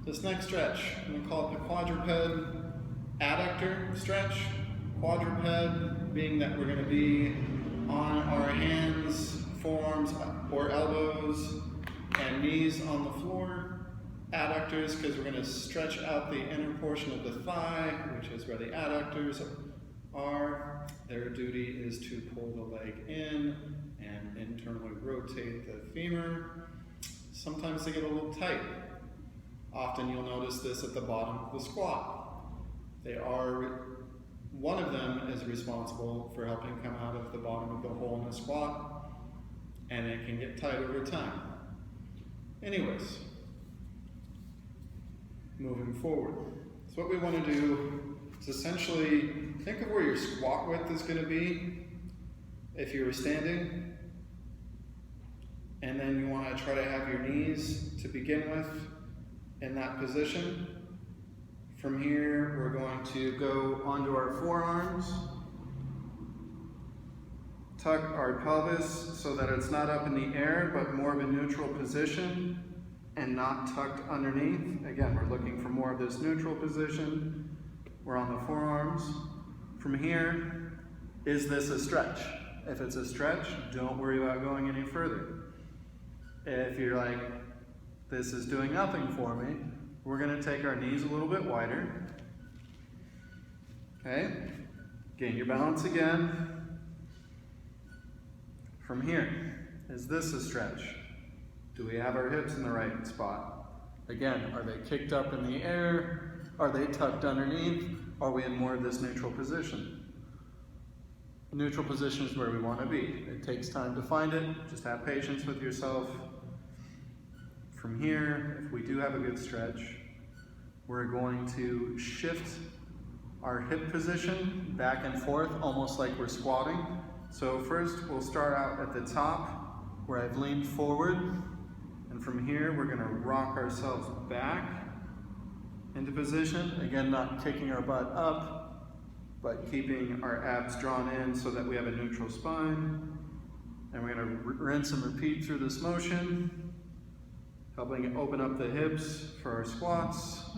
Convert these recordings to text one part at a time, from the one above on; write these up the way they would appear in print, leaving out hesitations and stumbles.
This next stretch, I'm going to call it the quadruped adductor stretch. Quadruped being that we're going to be on our hands, forearms, or elbows, and knees on the floor. Adductors because we're going to stretch out the inner portion of the thigh, which is where the adductors are. Their duty is to pull the leg in and internally rotate the femur. Sometimes they get a little tight. Often you'll notice this at the bottom of the squat. One of them is responsible for helping come out of the bottom of the hole in a squat, and it can get tight over time. Anyways, moving forward. So what we want to do is essentially think of where your squat width is going to be if you were standing, and then you want to try to have your knees to begin with in that position. From here, we're going to go onto our forearms, tuck our pelvis so that it's not up in the air, but more of a neutral position and not tucked underneath. Again, we're looking for more of this neutral position. We're on the forearms. From here, is this a stretch? If it's a stretch, don't worry about going any further. If you're like, this is doing nothing for me, we're going to take our knees a little bit wider. Okay, gain your balance again. From here, is this a stretch? Do we have our hips in the right spot? Again, are they kicked up in the air? Are they tucked underneath? Are we in more of this neutral position? Neutral position is where we want to be. It takes time to find it. Just have patience with yourself. From here, if we do have a good stretch, we're going to shift our hip position back and forth, almost like we're squatting. So first, we'll start out at the top, where I've leaned forward, and from here, we're gonna rock ourselves back into position. Again, not kicking our butt up, but keeping our abs drawn in so that we have a neutral spine. And we're gonna rinse and repeat through this motion, helping open up the hips for our squats,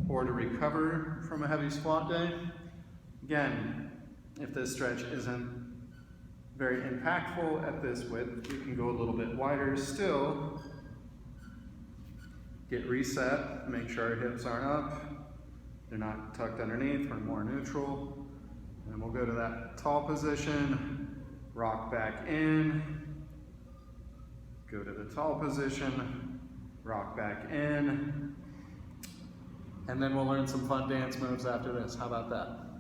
or to recover from a heavy squat day. Again, if this stretch isn't very impactful at this width, you can go a little bit wider still. Get reset, make sure our hips aren't up, they're not tucked underneath, we're more neutral. And we'll go to that tall position, rock back in, go to the tall position, rock back in, and then we'll learn some fun dance moves after this. How about that?